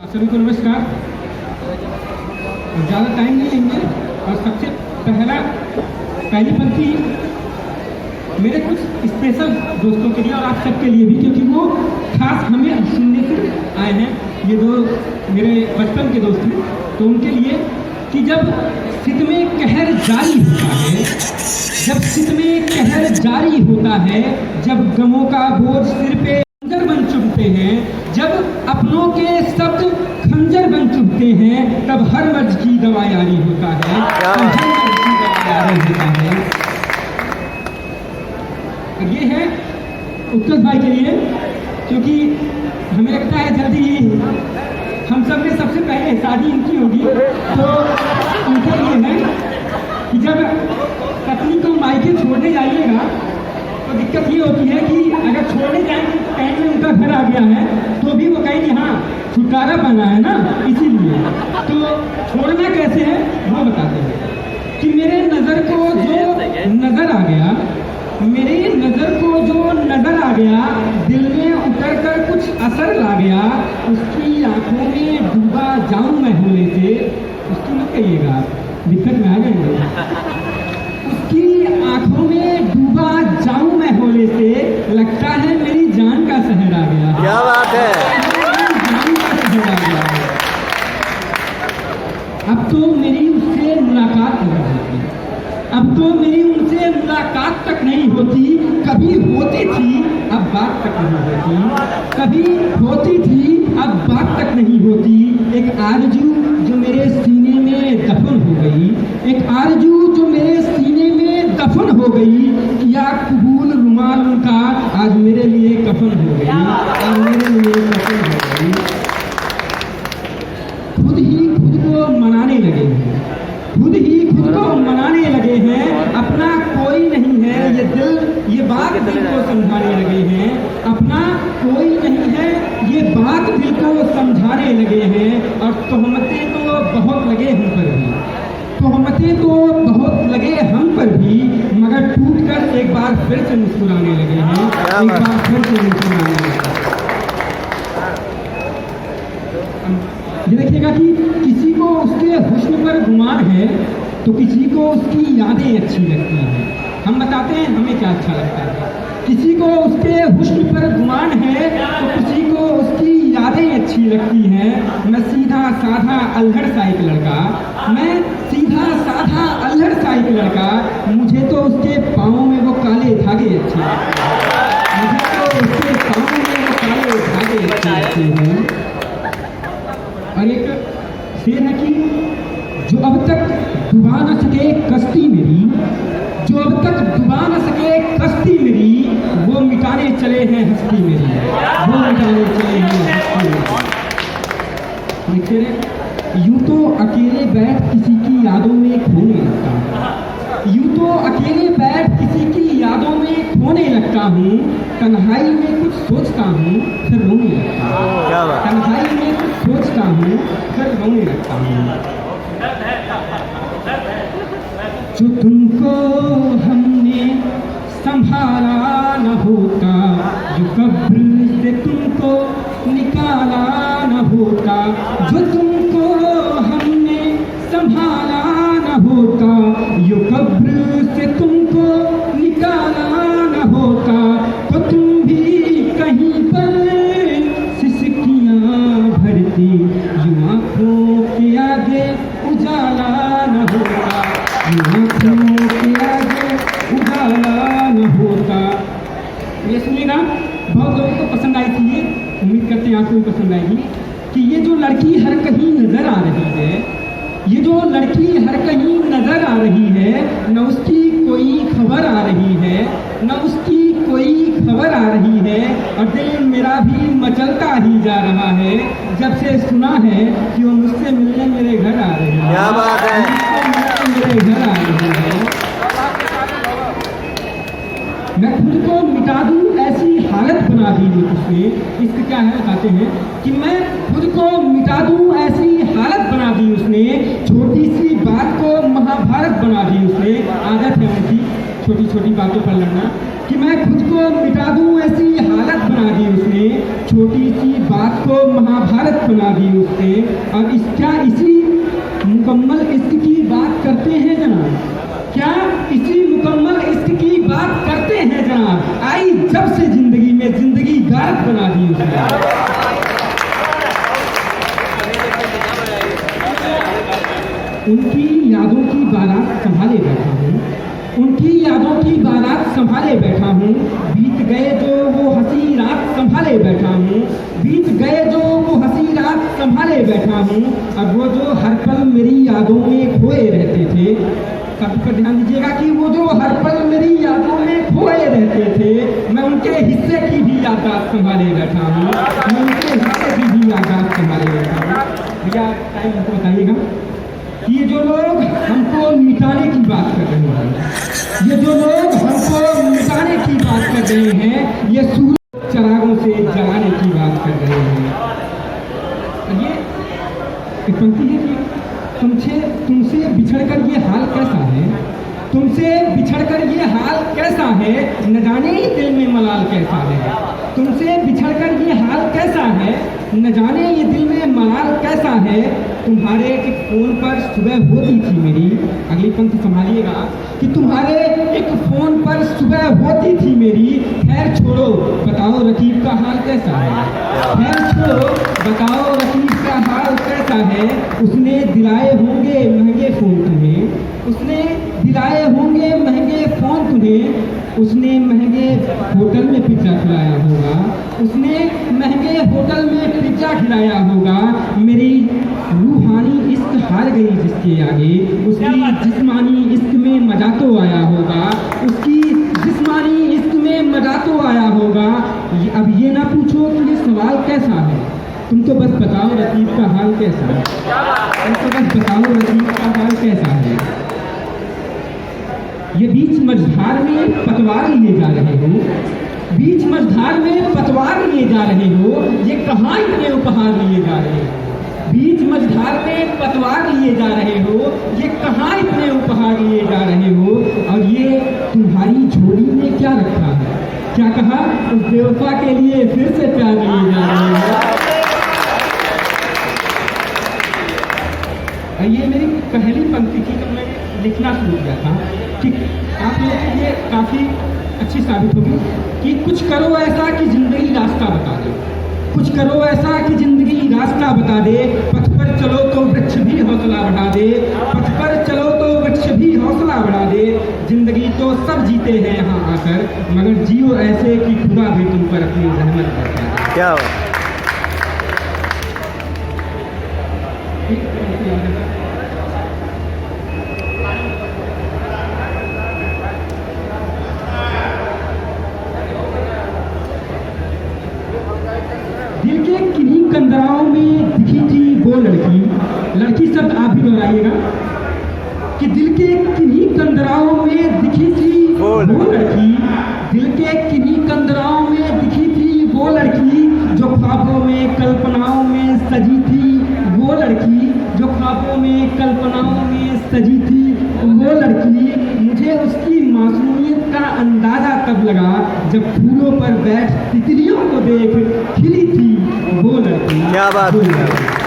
सभी को नमस्कार। ज़्यादा टाइम नहीं लेंगे और सबसे पहली पंक्ति मेरे कुछ स्पेशल दोस्तों के लिए और आप सबके लिए भी, क्योंकि वो खास हमें सुनने के आए हैं। ये दो मेरे बचपन के दोस्त हैं, तो उनके लिए कि जब सितमे कहर जारी होता है, जब सितमे कहर जारी होता है, जब गमों का बोझ सिर पे खंजर बन चुभते हैं, जब अपनों के शब्द खंजर बन चुभते हैं, तब हर मर्ज की दवा यारी होता है, तब हर मर्ज की दवा यारी होता है। ये है उत्कर्ष भाई के लिए, क्योंकि हमें लगता है जल्दी ही हम सब में सबसे पहले शादी इनकी होगी, तो उनके लिए है कि जब पत्नी को मायके छोड़ने जाइएगा तो दिक्कत ये होती है कि अगर छोड़ने जाएंगे तो कहीं में उनका घर आ गया है तो भी वो कहेंगे हाँ छुटकारा पाना है ना, इसीलिए। तो छोड़ना कैसे है वो बताते हैं कि मेरे नज़र को जो नज़र आ गया, मेरे नज़र को जो नज़र आ गया, दिल में उतर कर कुछ असर ला गया, उसकी आंखों में डूबा जाऊं मैं होने से, उसकी मत कहिएगा दिक्कत में आ जाएंगे। उसकी आंखों में डूबा जाऊं मैं होने से, लगता है मेरी जान का शहर आ गया। क्या बात है, जान का शहर आ गया। अब तो मेरी उससे मुलाकात हो रही थी, अब तो मेरी उनसे मुलाकात तक नहीं होती, कभी होती थी अब बात तक नहीं होती, कभी होती थी अब बात तक नहीं होती। एक आरज़ू जो मेरे सीने में दफन हो गई, एक आरज़ू जो मेरे सीने में दफन हो गई, किया कबूल रुमाल उनका, आज मेरे लिए कफन हो गई, आज मेरे लिए कफन हो गई। खुद ही खुद को मनाने लगे हैं, खुद ही खुद को मनाने लगे हैं, अपना कोई नहीं है ये दिल, ये बात दिल को समझाने लगे हैं, अपना कोई नहीं है ये बात दिल को समझाने लगे हैं। और तोहमतें तो बहुत लगे हम पर भी, तोहमतें तो बहुत लगे हम पर भी, मगर टूट कर एक बार फिर से मुस्कुराने लगे हैं, एक बार फिर से मुस्कुराने लगे हैं। ये देखिएगा कि किसी को उसके हुस्न पर गुमान है तो किसी को उसकी यादें अच्छी लगती हैं। हम बताते हैं हमें क्या अच्छा लगता है। किसी को उसके हुस्न पर गुमान है तो किसी को उसकी यादें अच्छी लगती हैं। मैं सीधा साधा अल्हड़ सा एक लड़का, मैं सीधा साधा अल्हड़ सा एक लड़का, मुझे तो उसके पाँव में वो काले धागे अच्छे लगते हैं, मुझे तो उसके पाँव में वो काले धागे अच्छे लगते हैं। और एक शेर है कि जो अब तक डुबा न सके कश्ती मेरी, जो अब तक डुबा न सके कश्ती मेरी, वो मिटाने चले हैं हस्ती मेरी, वो मिटाने चले हैं हस्ती मेरी। शेर है, यूं तो अकेले बैठ किसी की यादों में खोने लगता हूँ, यूं तो अकेले बैठ किसी की यादों में खोने लगता हूँ, तन्हाई में कुछ सोचता हूँ फिर रोने लगता हूँ, तन्हाई में कुछ सोचता हूँ फिर रोने लगता हूँ। जो तुमको हमने संभाला न होता, जो कब्र से तुमको निकाला न होता, जो तुमको हमने संभाला न होता, जो कब्र से तुमको निकाला न होता, तो तुम भी कहीं पर सिसकियां भरती, यूं आँखों के आगे उजाला न होता, यूं आँखों के आगे उजाला न होता। ये सुनिएगा, बहुत लोगों को पसंद आई थी ये, उम्मीद करते हैं आपको भी पसंद आएगी। कि ये जो लड़की हर कहीं नजर आ रही है, ये जो लड़की हर कहीं नजर आ रही है, न उसकी कोई खबर आ रही है, न उसकी कोई खबर आ रही है, और दिल मेरा भी मचलता ही जा रहा है जब से सुना है कि वो मुझसे मिलने मेरे घर आ रही है। क्या बात है, मेरे घर आ रही है। मैं खुद को मिटा दूं ऐसी हालत बना दी है उसने, इसका क्या है बताते हैं कि मैं खुद को मिटा दूं ऐसी हालत बना दी उसने, छोटी सी बात को महाभारत बना दी उसने। आदत है उनकी छोटी छोटी बातों पर लड़ना, कि मैं खुद को मिटा दूं ऐसी हालत बना दी उसने, छोटी सी बात को महाभारत बना दी उसने। और क्या इसी मुकम्मल इश्क की बात करते हैं जनाब? क्या इसी मुकम्मल इश्क की बात करते हैं जनाब? आई जब से जिंदगी में जिंदगी गायब बना दी उसने। उनकी यादों की बारात संभाले बैठा हूँ, उनकी यादों की बारात संभाले बैठा हूँ। बीत गए जो वो हंसी रात संभाले बैठा हूँ, बीत गए जो वो हंसी रात संभाले बैठा हूँ। अब वो जो हर पल मेरी यादों में खोए रहते थे, सब पर ध्यान दीजिएगा कि वो जो हर पल मेरी यादों में खोए रहते थे, मैं उनके हिस्से की भी यादाश्त संभाले बैठा हूँ, मैं उनके हिस्से की भी यादाश्त संभाले बैठा हूँ। भैया टाइम हमको बताइएगा। ये जो लोग हमको मिटाने की बात कर रहे हैं, ये जो लोग हमको मिटाने की बात कर रहे हैं, ये सूरज चरागों से जलाने की बात कर रहे हैं। ये एक पंक्ति है कि तुमसे बिछड़कर ये हाल कैसा है, तुमसे बिछड़कर ये हाल कैसा है, न जाने दिल में मलाल कैसा है। तुमसे बिछड़कर ये हाल कैसा है, न जाने ये दिल में मलाल कैसा है। तुम्हारे एक फोन पर सुबह होती थी मेरी, अगली पंक्ति संभालिएगा, कि तुम्हारे एक फोन पर सुबह होती थी मेरी। खैर छोड़ो बताओ रकीब का हाल कैसा है, खैर छोड़ो बताओ रकीब का हाल कैसा है। उसने दिलाए होंगे महंगे फोन तुम्हें, उसने दिलाए होंगे महंगे फोन तुम्हें। उसने महंगे होटल में पिज्जा खिलाया होगा, उसने महंगे होटल में पिज्जा खिलाया होगा। मेरी रूहानी इश्क हार गई जिसके आगे, उसकी जिस्मानी इश्क में मजा तो आया होगा, उसकी जिस्मानी इश्क में मजा तो आया होगा। अब ये ना पूछो कि ये सवाल कैसा है, तुम तो बस बताओ रकीब का हाल कैसा है, तुम तो बस बताओ रकीब का हाल कैसा है। ये बीच मझधार में पतवार लिए जा रहे हो, बीच मझधार में पतवार लिए जा रहे हो, ये कहाँ इतने उपहार लिए जा रहे हो। बीच मझधार में पतवार लिए जा रहे हो, ये कहाँ इतने उपहार लिए जा रहे हो। और ये तुम्हारी झोली में क्या रखा है, क्या कहा, उस बेवफा के लिए फिर से प्यार लिए जा रहे हो। ये मेरी पहली पंक्ति थी जब मैंने लिखना शुरू किया था, कि आप लोगों के लिए काफ़ी अच्छी साबित होगी कि कुछ करो ऐसा कि जिंदगी रास्ता बता दे, कुछ करो ऐसा कि जिंदगी रास्ता बता दे। पथ पर चलो तो वृक्ष भी हौसला बढ़ा दे, पथ पर चलो तो वृक्ष भी हौसला बढ़ा दे। जिंदगी तो सब जीते हैं यहाँ आकर, मगर जियो ऐसे कि खुदा भी तुम पर अपनी रहमत करता है। क्या दिल के किन्हीं कंदराओं में दिखी थी वो लड़की, लड़की शब्द आप भी दोहराइएगा, कि दिल के किन्हीं कंदराओं में दिखी थी वो लड़की, दिल के किन्हीं कंदराओं में दिखी थी वो लड़की, जो ख्वाबों में कल्पनाओं में सजी थी वो लड़की, जो ख्वाबों में कल्पनाओं में सजी थी वो लड़की। मुझे उसकी मासूमियत का अंदाजा तब लगा जब फूलों पर बैठ तितलियों को देख खिली थी वो लड़की। क्या बात है।